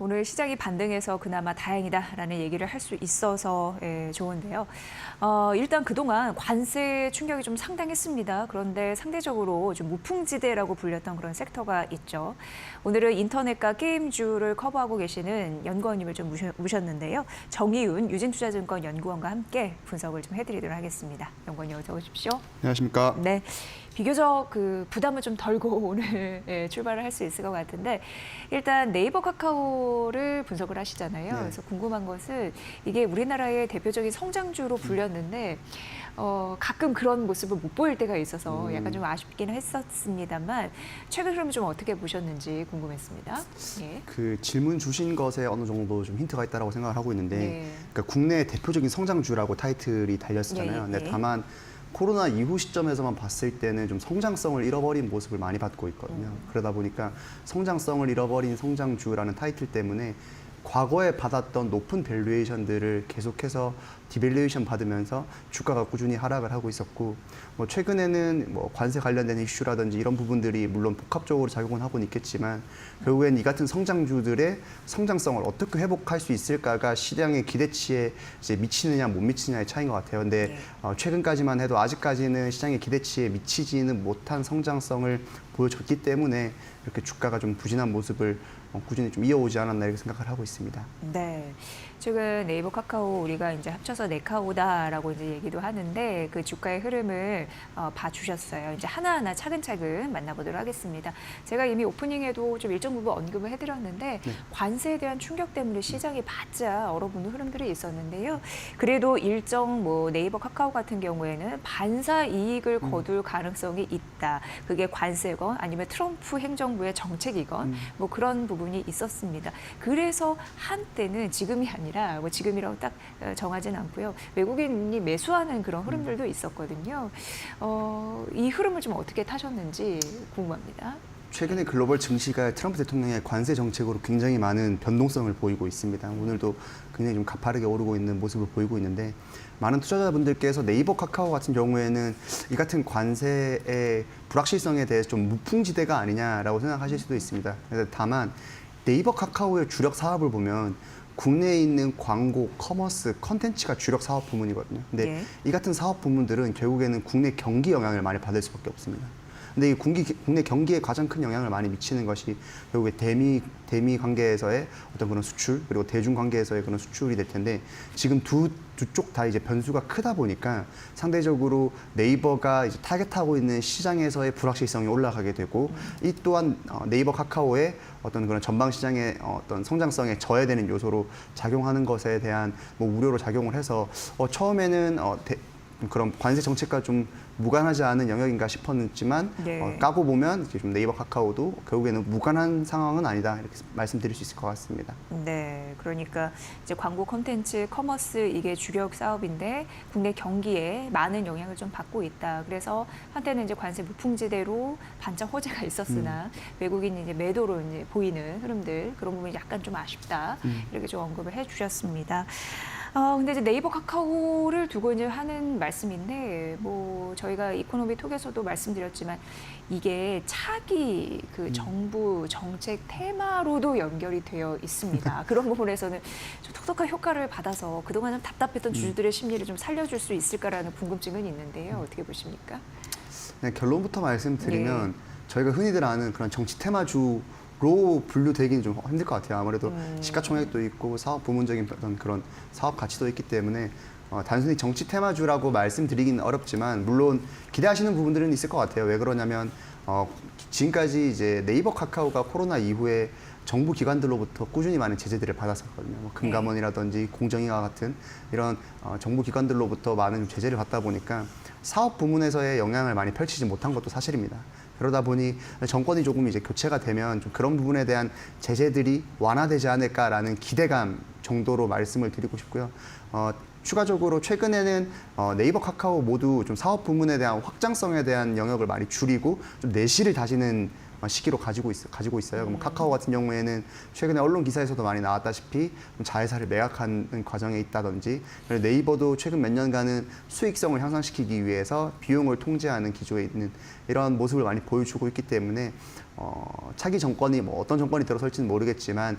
오늘 시장이 반등해서 그나마 다행이다라는 얘기를 할 수 있어서 좋은데요. 일단 그동안 관세 충격이 좀 상당했습니다. 그런데 상대적으로 좀 무풍지대라고 불렸던 그런 섹터가 있죠. 오늘은 인터넷과 게임주를 커버하고 계시는 연구원님을 좀 모셨는데요. 정의윤 유진투자증권 연구원과 함께 분석을 좀 해드리도록 하겠습니다. 연구원님 어서 오십시오. 안녕하십니까. 네. 비교적 부담을 좀 덜고 오늘 출발을 할 수 있을 것 같은데 일단 네이버 카카오를 분석을 하시잖아요. 네. 그래서 궁금한 것은 이게 우리나라의 대표적인 성장주로 불렸는데 가끔 그런 모습을 못 보일 때가 있어서 약간 좀 아쉽긴 했었습니다만 최근 흐름 좀 어떻게 보셨는지 궁금했습니다. 예. 그 질문 주신 것에 어느 정도 좀 힌트가 있다고 생각을 하고 있는데 네. 그러니까 국내 대표적인 성장주라고 타이틀이 달렸었잖아요. 예, 예, 근데 예. 다만 코로나 이후 시점에서만 봤을 때는 좀 성장성을 잃어버린 모습을 많이 받고 있거든요. 그러다 보니까 성장성을 잃어버린 성장주라는 타이틀 때문에 과거에 받았던 높은 밸류에이션들을 계속해서 디밸류에이션 받으면서 주가가 꾸준히 하락을 하고 있었고, 뭐 최근에는 뭐 관세 관련된 이슈라든지 이런 부분들이 물론 복합적으로 작용은 하고는 있겠지만 결국엔 이 같은 성장주들의 성장성을 어떻게 회복할 수 있을까가 시장의 기대치에 이제 미치느냐 못 미치느냐의 차이인 것 같아요. 근데 최근까지만 해도 아직까지는 시장의 기대치에 미치지는 못한 성장성을 보여줬기 때문에 이렇게 주가가 좀 부진한 모습을 꾸준히 좀 이어오지 않았나 이렇게 생각을 하고 있습니다. 네. 최근 네이버 카카오 우리가 이제 합쳐서 네카오다라고 이제 얘기도 하는데 그 주가의 흐름을 봐주셨어요. 이제 하나하나 차근차근 만나보도록 하겠습니다. 제가 이미 오프닝에도 좀 일정 부분 언급을 해드렸는데 관세에 대한 충격 때문에 시장이 바짝 얼어붙는 흐름들이 있었는데요. 그래도 일정 뭐 네이버 카카오 같은 경우에는 반사 이익을 거둘 가능성이 있다. 그게 관세건 아니면 트럼프 행정부의 정책이건 뭐 그런 부분이 있었습니다. 그래서 한때는 지금이 아니라 뭐 지금이라고 딱 정하진 않고요. 외국인이 매수하는 그런 흐름들도 있었거든요. 이 흐름을 좀 어떻게 타셨는지 궁금합니다. 최근에 글로벌 증시가 트럼프 대통령의 관세 정책으로 굉장히 많은 변동성을 보이고 있습니다. 오늘도 굉장히 좀 가파르게 오르고 있는 모습을 보이고 있는데 많은 투자자분들께서 네이버 카카오 같은 경우에는 이 같은 관세의 불확실성에 대해서 좀 무풍지대가 아니냐라고 생각하실 수도 있습니다. 그래서 다만 네이버 카카오의 주력 사업을 보면 국내에 있는 광고, 커머스, 컨텐츠가 주력 사업 부문이거든요. 근데 이 같은 사업 부문들은 결국에는 국내 경기 영향을 많이 받을 수밖에 없습니다. 근데 이 국내 경기에 가장 큰 영향을 많이 미치는 것이 결국에 대미 관계에서의 어떤 그런 수출 그리고 대중 관계에서의 그런 수출이 될 텐데 지금 두 쪽 다 이제 변수가 크다 보니까 상대적으로 네이버가 이제 타겟하고 있는 시장에서의 불확실성이 올라가게 되고 이 또한 네이버 카카오의 어떤 그런 전방 시장의 어떤 성장성에 저해되는 요소로 작용하는 것에 대한 뭐 우려로 작용을 해서 처음에는 그런 관세 정책과 좀 무관하지 않은 영역인가 싶었지만 까고 보면 이제 좀 네이버 카카오도 결국에는 무관한 상황은 아니다 이렇게 말씀드릴 수 있을 것 같습니다. 네, 그러니까 이제 광고 콘텐츠, 커머스 이게 주력 사업인데 국내 경기에 많은 영향을 좀 받고 있다. 그래서 한때는 이제 관세 무풍지대로 반짝 호재가 있었으나 외국인이 이제 매도로 이제 보이는 흐름들 그런 부분이 약간 좀 아쉽다 이렇게 좀 언급을 해주셨습니다. 근데 이제 네이버 카카오를 두고 이제 하는 말씀인데, 뭐, 저희가 이코노미 톡에서도 말씀드렸지만, 이게 차기 그 정부 정책 테마로도 연결이 되어 있습니다. 그런 부분에서는 좀 톡톡한 효과를 받아서 그동안 좀 답답했던 주주들의 심리를 좀 살려줄 수 있을까라는 궁금증은 있는데요. 어떻게 보십니까? 네, 결론부터 말씀드리면 저희가 흔히들 아는 그런 정치 테마주 로 분류되기는 좀 힘들 것 같아요. 아무래도 시가총액도 있고 사업 부문적인 어떤 그런 사업 가치도 있기 때문에 단순히 정치 테마주라고 말씀드리기는 어렵지만 물론 기대하시는 부분들은 있을 것 같아요. 왜 그러냐면 지금까지 이제 네이버 카카오가 코로나 이후에 정부 기관들로부터 꾸준히 많은 제재들을 받았었거든요. 뭐 금감원이라든지 공정위와 같은 이런 정부 기관들로부터 많은 제재를 받다 보니까 사업 부문에서의 영향을 많이 펼치지 못한 것도 사실입니다. 그러다 보니 정권이 조금 이제 교체가 되면 좀 그런 부분에 대한 제재들이 완화되지 않을까라는 기대감 정도로 말씀을 드리고 싶고요. 추가적으로 최근에는 네이버, 카카오 모두 좀 사업 부문에 대한 확장성에 대한 영역을 많이 줄이고 좀 내실을 다지는 시기로 가지고 있어요. 뭐 카카오 같은 경우에는 최근에 언론 기사에서도 많이 나왔다시피 자회사를 매각하는 과정에 있다든지, 네이버도 최근 몇 년간은 수익성을 향상시키기 위해서 비용을 통제하는 기조에 있는 이런 모습을 많이 보여주고 있기 때문에 차기 정권이 뭐 어떤 정권이 들어설지는 모르겠지만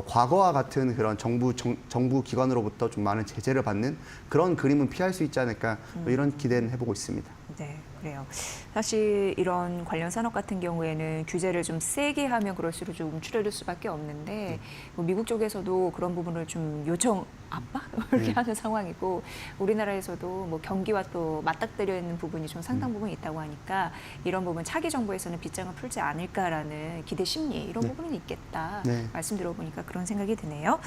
과거와 같은 그런 정부 기관으로부터 좀 많은 제재를 받는 그런 그림은 피할 수 있지 않을까, 이런 기대는 해보고 있습니다. 네, 그래요. 사실 이런 관련 산업 같은 경우에는 규제를 좀 세게 하면 그럴수록 좀 줄어들 수밖에 없는데 뭐 미국 쪽에서도 그런 부분을 좀 요청 압박 이렇게 하는 상황이고, 우리나라에서도 뭐 경기와 또 맞닥뜨려 있는 부분이 좀 상당 부분 있다고 하니까 이런 부분 차기 정부에서는 빗장을 풀지 않을까라는 기대 심리, 이런 부분은 있겠다. 네. 말씀 들어보니까 그런 생각이 드네요.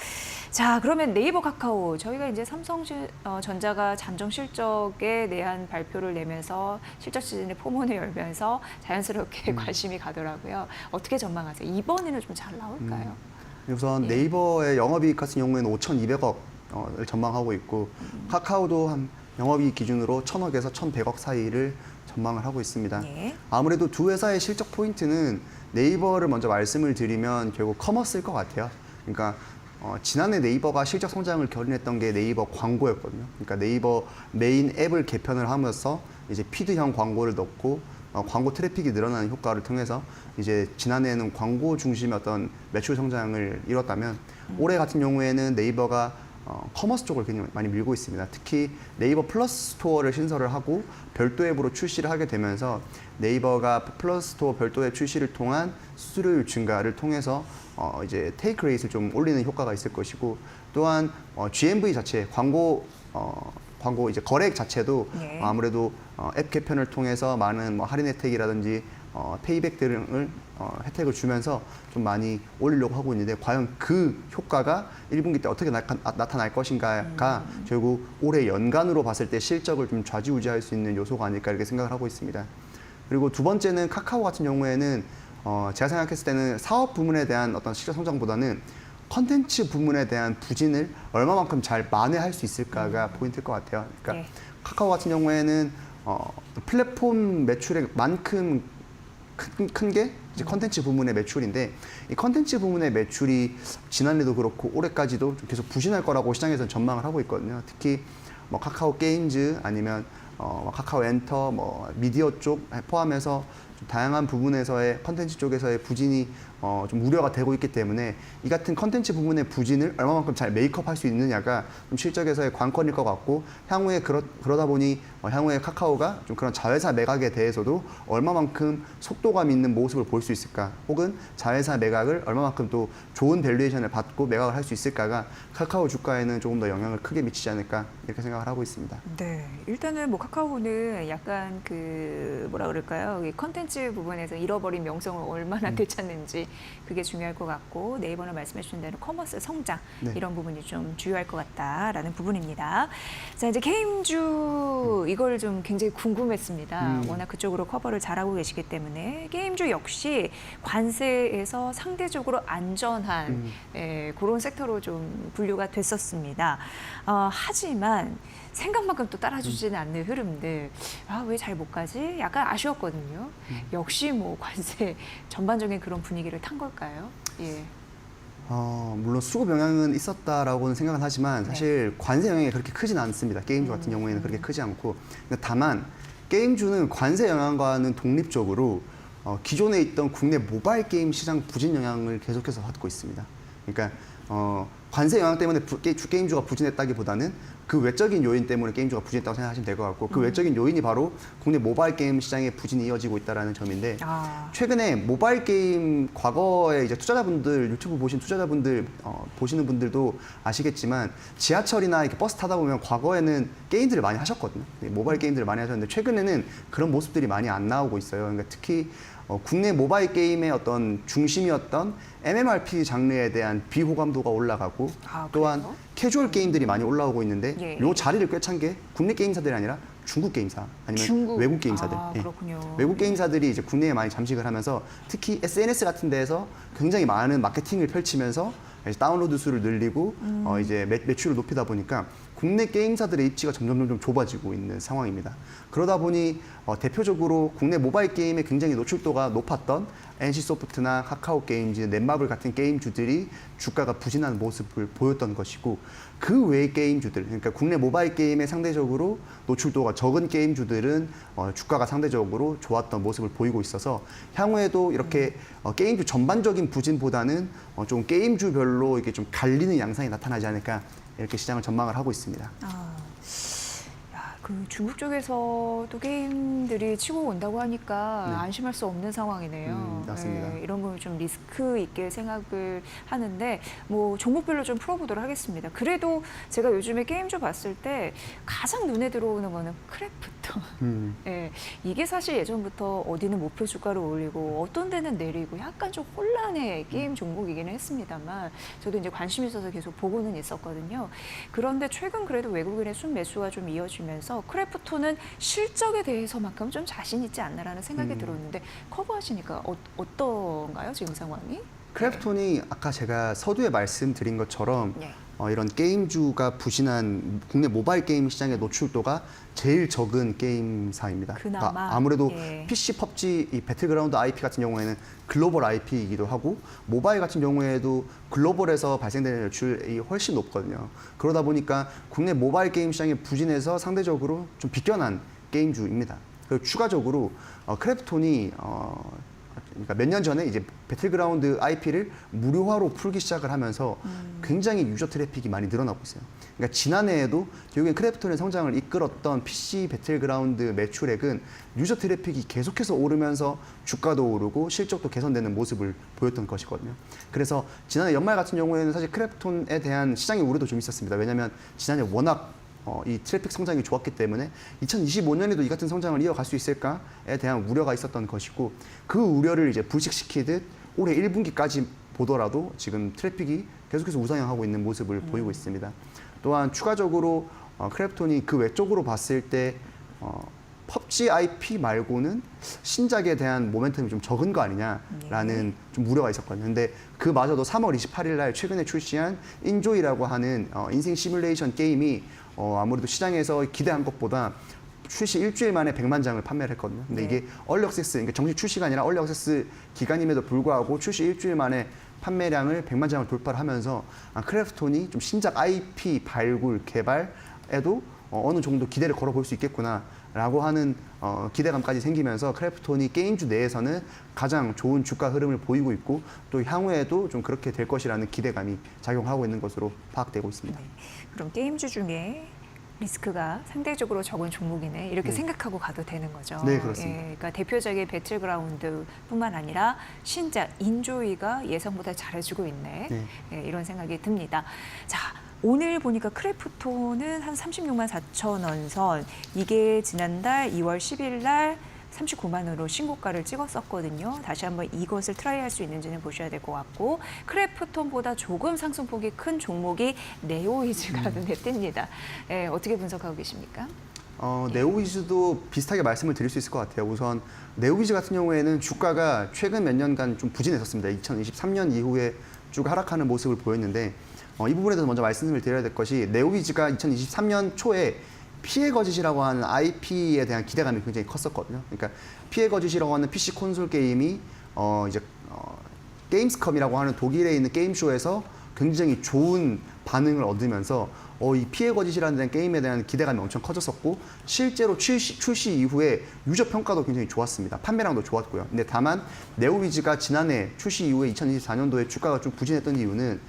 자, 그러면 네이버 카카오, 저희가 이제 삼성전자가 잠정 실적에 대한 발표를 내면서 실적 시즌의 포문을 열면서 자연스럽게 관심이 가더라고요. 어떻게 전망하세요? 이번에는 좀 잘 나올까요? 우선 예. 네이버의 영업이익 같은 경우에는 5,200억을 전망하고 있고, 카카오도 한 영업이익 기준으로 1,000억에서 1,100억 사이를 전망을 하고 있습니다. 예. 아무래도 두 회사의 실적 포인트는 네이버를 먼저 말씀을 드리면 결국 커머스일 것 같아요. 그러니까 지난해 네이버가 실적 성장을 견인했던 게 네이버 광고였거든요. 그러니까 네이버 메인 앱을 개편을 하면서 이제 피드형 광고를 넣고 광고 트래픽이 늘어나는 효과를 통해서 이제 지난해에는 광고 중심의 어떤 매출 성장을 이뤘다면, 올해 같은 경우에는 네이버가 커머스 쪽을 굉장히 많이 밀고 있습니다. 특히 네이버 플러스 스토어를 신설을 하고 별도 앱으로 출시를 하게 되면서 네이버가 플러스 스토어 별도 앱 출시를 통한 수수료율 증가를 통해서 이제 테이크 레이트를 좀 올리는 효과가 있을 것이고, 또한 GMV 자체 광고 이제 거래액 자체도 네. 아무래도 앱 개편을 통해서 많은 뭐 할인 혜택이라든지 페이백 등을 혜택을 주면서 좀 많이 올리려고 하고 있는데, 과연 그 효과가 1분기 때 어떻게 나타날 것인가가 결국 올해 연간으로 봤을 때 실적을 좀 좌지우지할 수 있는 요소가 아닐까, 이렇게 생각을 하고 있습니다. 그리고 두 번째는 카카오 같은 경우에는 제가 생각했을 때는 사업 부문에 대한 어떤 실적 성장보다는 컨텐츠 부문에 대한 부진을 얼마만큼 잘 만회할 수 있을까가 포인트일 것 같아요. 그러니까 네. 카카오 같은 경우에는 플랫폼 매출의 만큼 큰 게 이제 컨텐츠 부문의 매출인데, 이 컨텐츠 부문의 매출이 지난해도 그렇고 올해까지도 좀 계속 부진할 거라고 시장에서는 전망을 하고 있거든요. 특히 뭐 카카오 게임즈 아니면 카카오 엔터, 뭐 미디어 쪽 포함해서 좀 다양한 부분에서의 컨텐츠 쪽에서의 부진이 좀 우려가 되고 있기 때문에, 이 같은 컨텐츠 부분의 부진을 얼마만큼 잘 메이크업할 수 있느냐가 좀 실적에서의 관건일 것 같고, 향후에 그러다 보니 향후에 카카오가 좀 그런 자회사 매각에 대해서도 얼마만큼 속도감 있는 모습을 볼 수 있을까, 혹은 자회사 매각을 얼마만큼 또 좋은 밸류에이션을 받고 매각을 할 수 있을까가 카카오 주가에는 조금 더 영향을 크게 미치지 않을까, 이렇게 생각을 하고 있습니다. 네, 일단은 뭐 카카오는 약간 그 뭐라 그럴까요? 이 컨텐츠 부분에서 잃어버린 명성을 얼마나 되찾는지 그게 중요할 것 같고, 네이버는 말씀해 주신 대로 커머스 성장, 네. 이런 부분이 좀 주요할 것 같다라는 부분입니다. 자, 이제 게임주 이걸 좀 굉장히 궁금했습니다. 워낙 그쪽으로 커버를 잘하고 계시기 때문에 게임주 역시 관세에서 상대적으로 안전한 그런 섹터로 좀 분류가 됐었습니다. 하지만 생각만큼 또 따라주지는 않는 흐름들, 왜 잘 못 가지? 약간 아쉬웠거든요. 역시 뭐 관세 전반적인 그런 분위기를 탄 걸까요? 예. 물론 수급 영향은 있었다라고는 생각은 하지만, 사실 관세 영향이 그렇게 크진 않습니다. 게임주 같은 경우에는 그렇게 크지 않고, 다만 게임주는 관세 영향과는 독립적으로 기존에 있던 국내 모바일 게임 시장 부진 영향을 계속해서 받고 있습니다. 그러니까 관세 영향 때문에 게임주가 부진했다기보다는 그 외적인 요인 때문에 게임주가 부진했다고 생각하시면 될 것 같고, 그 외적인 요인이 바로 국내 모바일 게임 시장의 부진이 이어지고 있다는 점인데, 최근에 모바일 게임 과거에 이제 투자자분들, 유튜브 보신 투자자분들 보시는 분들도 아시겠지만, 지하철이나 이렇게 버스 타다 보면 과거에는 게임들을 많이 하셨거든요. 모바일 게임들을 많이 하셨는데 최근에는 그런 모습들이 많이 안 나오고 있어요. 그러니까 특히 국내 모바일 게임의 어떤 중심이었던 MMORPG 장르에 대한 비호감도가 올라가고, 또한 그래요? 캐주얼 게임들이 많이 올라오고 있는데, 예. 요 자리를 꿰찬 게 국내 게임사들이 아니라 중국 게임사 아니면 외국 게임사들. 예. 그렇군요. 외국 게임사들이 이제 국내에 많이 잠식을 하면서, 특히 SNS 같은 데에서 굉장히 많은 마케팅을 펼치면서 이제 다운로드 수를 늘리고 이제 매출을 높이다 보니까 국내 게임사들의 입지가 점점 좁아지고 있는 상황입니다. 그러다 보니 대표적으로 국내 모바일 게임에 굉장히 노출도가 높았던 NC소프트나 카카오 게임즈, 넷마블 같은 게임주들이 주가가 부진하는 모습을 보였던 것이고 그 외의 게임주들, 그러니까 국내 모바일 게임에 상대적으로 노출도가 적은 게임주들은 주가가 상대적으로 좋았던 모습을 보이고 있어서 향후에도 이렇게 게임주 전반적인 부진보다는 좀 게임주별로 이게 좀 갈리는 양상이 나타나지 않을까 이렇게 시장을 전망을 하고 있습니다. 그 중국 쪽에서도 게임들이 치고 온다고 하니까 네. 안심할 수 없는 상황이네요. 맞습니다. 이런 걸 좀 리스크 있게 생각을 하는데 뭐 종목별로 좀 풀어보도록 하겠습니다. 그래도 제가 요즘에 게임주 봤을 때 가장 눈에 들어오는 거는 크래프톤. 예, 이게 사실 예전부터 어디는 목표 주가를 올리고 어떤 데는 내리고 약간 좀 혼란의 게임 종목이기는 했습니다만 저도 이제 관심 있어서 계속 보고는 있었거든요. 그런데 최근 그래도 외국인의 순매수가 좀 이어지면서 크래프톤은 실적에 대해서만큼 좀 자신 있지 않나라는 생각이 들었는데 커버하시니까 어떤가요, 지금 상황이? 크래프톤이 아까 제가 서두에 말씀드린 것처럼 네. 이런 게임주가 부진한 국내 모바일 게임 시장의 노출도가 제일 적은 게임사입니다. 그나마, 그러니까 아무래도 예. PC, PUBG, 이 배틀그라운드 IP 같은 경우에는 글로벌 IP이기도 하고 모바일 같은 경우에도 글로벌에서 발생되는 매출이 훨씬 높거든요. 그러다 보니까 국내 모바일 게임 시장의 부진에서 상대적으로 좀 비껴난 게임주입니다. 그리고 추가적으로 크래프톤이 그러니까 몇 년 전에 이제 배틀그라운드 IP를 무료화로 풀기 시작을 하면서 굉장히 유저 트래픽이 많이 늘어나고 있어요. 그러니까 지난해에도 결국엔 크래프톤의 성장을 이끌었던 PC 배틀그라운드 매출액은 유저 트래픽이 계속해서 오르면서 주가도 오르고 실적도 개선되는 모습을 보였던 것이거든요. 그래서 지난해 연말 같은 경우에는 사실 크래프톤에 대한 시장의 우려도 좀 있었습니다. 왜냐하면 지난해 워낙 이 트래픽 성장이 좋았기 때문에 2025년에도 이 같은 성장을 이어갈 수 있을까에 대한 우려가 있었던 것이고 그 우려를 이제 불식시키듯 올해 1분기까지 보더라도 지금 트래픽이 계속해서 우상향하고 있는 모습을 보이고 있습니다. 또한 추가적으로 크래프톤이 그 외적으로 봤을 때 PUBG IP 말고는 신작에 대한 모멘텀이 좀 적은 거 아니냐라는 좀 우려가 있었거든요. 근데 그마저도 3월 28일 날 최근에 출시한 인조이라고 하는 인생 시뮬레이션 게임이 아무래도 시장에서 기대한 것보다 출시 일주일 만에 100만 장을 판매를 했거든요. 근데 네. 이게 얼리 액세스, 그러니까 정식 출시가 아니라 얼리 액세스 기간임에도 불구하고 출시 일주일 만에 판매량을 100만 장을 돌파를 하면서 크래프톤이 좀 신작 IP 발굴, 개발에도 어느 정도 기대를 걸어볼 수 있겠구나라고 하는 기대감까지 생기면서 크래프톤이 게임주 내에서는 가장 좋은 주가 흐름을 보이고 있고 또 향후에도 좀 그렇게 될 것이라는 기대감이 작용하고 있는 것으로 파악되고 있습니다. 그럼 게임주 중에 리스크가 상대적으로 적은 종목이네 이렇게 네. 생각하고 가도 되는 거죠. 네, 그렇습니다. 그러니까 대표적인 배틀그라운드뿐만 아니라 신작 인조이가 예상보다 잘해주고 있네. 네. 이런 생각이 듭니다. 자. 오늘 보니까 크래프톤은 한 36만 4천 원 선, 이게 지난달 2월 10일 날 39만 원으로 신고가를 찍었었거든요. 다시 한번 이것을 트라이할 수 있는지는 보셔야 될 것 같고 크래프톤보다 조금 상승폭이 큰 종목이 네오이즈가 눈에 띕니다. 어떻게 분석하고 계십니까? 네오위즈도 비슷하게 말씀을 드릴 수 있을 것 같아요. 우선 네오위즈 같은 경우에는 주가가 최근 몇 년간 좀 부진했었습니다. 2023년 이후에 쭉 하락하는 모습을 보였는데 이 부분에 대해서 먼저 말씀을 드려야 될 것이 네오위즈가 2023년 초에 피해 거짓이라고 하는 IP에 대한 기대감이 굉장히 컸었거든요. 그러니까 피해 거짓이라고 하는 PC 콘솔 게임이 게임스컴이라고 하는 독일에 있는 게임쇼에서 굉장히 좋은 반응을 얻으면서 이 피해 거짓이라는 게임에 대한 기대감이 엄청 커졌었고 실제로 출시 이후에 유저 평가도 굉장히 좋았습니다. 판매량도 좋았고요. 근데 다만 네오위즈가 지난해 출시 이후에 2024년도에 주가가 좀 부진했던 이유는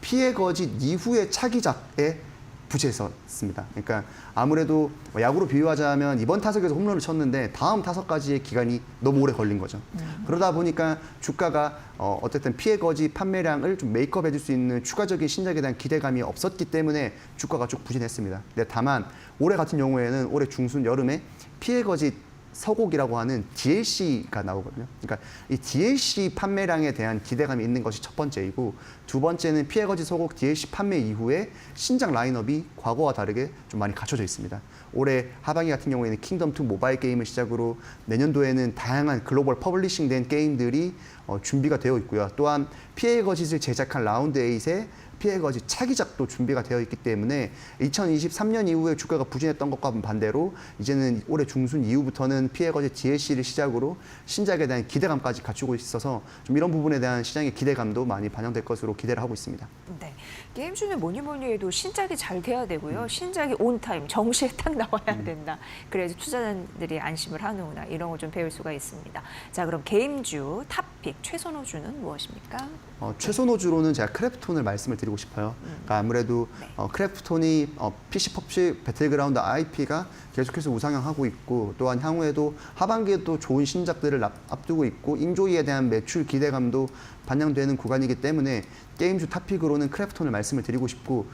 피해 거짓 이후의 차기작에 부재했었습니다. 그러니까 아무래도 야구로 비유하자면 이번 타석에서 홈런을 쳤는데 다음 타석까지의 기간이 너무 오래 걸린 거죠. 그러다 보니까 주가가 어쨌든 피해 거짓 판매량을 좀 메이크업 해줄 수 있는 추가적인 신작에 대한 기대감이 없었기 때문에 주가가 쭉 부진했습니다. 근데 다만 올해 같은 경우에는 올해 중순 여름에 피해 거짓 서곡이라고 하는 DLC가 나오거든요. 그러니까 이 DLC 판매량에 대한 기대감이 있는 것이 첫 번째이고 두 번째는 피해 거짓 서곡 DLC 판매 이후에 신작 라인업이 과거와 다르게 좀 많이 갖춰져 있습니다. 올해 하반기 같은 경우에는 킹덤2 모바일 게임을 시작으로 내년도에는 다양한 글로벌 퍼블리싱된 게임들이 준비가 되어 있고요. 또한 피해 거짓을 제작한 라운드 8의 피해거지 차기작도 준비가 되어 있기 때문에 2023년 이후에 주가가 부진했던 것과 반대로 이제는 올해 중순 이후부터는 피해거지 DLC를 시작으로 신작에 대한 기대감까지 갖추고 있어서 좀 이런 부분에 대한 시장의 기대감도 많이 반영될 것으로 기대를 하고 있습니다. 네. 게임주는 뭐니 뭐니 해도 신작이 잘 돼야 되고요. 신작이 온타임, 정시에 딱 나와야 된다. 그래야지 투자자들이 안심을 하는구나. 이런 걸 좀 배울 수가 있습니다. 자, 그럼 게임주 탑픽 최선호주는 무엇입니까? 최선호주로는 제가 크래프톤을 말씀을 드리고 싶어요. 그러니까 아무래도 네. 크래프톤이 PC 펍시 배틀그라운드 IP가 계속해서 우상향하고 있고 또한 향후에도 하반기에 또 좋은 신작들을 앞두고 있고 인조이에 대한 매출 기대감도 반영되는 구간이기 때문에 게임주 탑픽으로는 크래프톤을 말씀을 드리고 싶고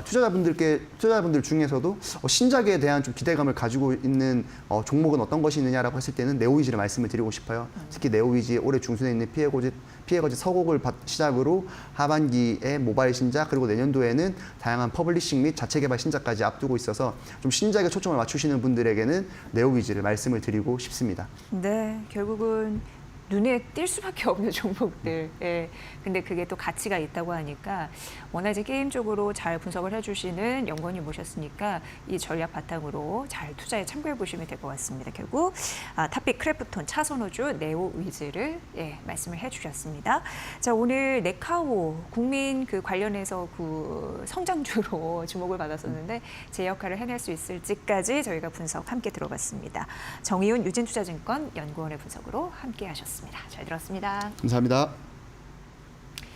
투자자분들 중에서도 신작에 대한 좀 기대감을 가지고 있는 종목은 어떤 것이 있느냐라고 했을 때는 네오위즈를 말씀을 드리고 싶어요. 특히 네오위즈 올해 중순에 있는 피해거지 서곡을 시작으로 하반기에 모바일 신작 그리고 내년도에는 다양한 퍼블리싱 및 자체 개발 신작까지 앞두고 있어서 좀 신작에 초점을 맞추시는 분들에게는 네오위즈를 말씀을 드리고 싶습니다. 네, 결국은 눈에 띌 수밖에 없는 종목들. 예. 근데 그게 또 가치가 있다고 하니까 워낙 이제 게임 쪽으로 잘 분석을 해주시는 연구원님 모셨으니까 이 전략 바탕으로 잘 투자에 참고해 보시면 될 것 같습니다. 결국 탑픽 크래프톤 차선호주 네오위즈를 말씀을 해주셨습니다. 자, 오늘 네카오 국민 그 관련해서 그 성장주로 주목을 받았었는데 제 역할을 해낼 수 있을지까지 저희가 분석 함께 들어봤습니다. 정의훈 유진투자증권 연구원의 분석으로 함께 하셨습니다. 잘 들었습니다. 감사합니다.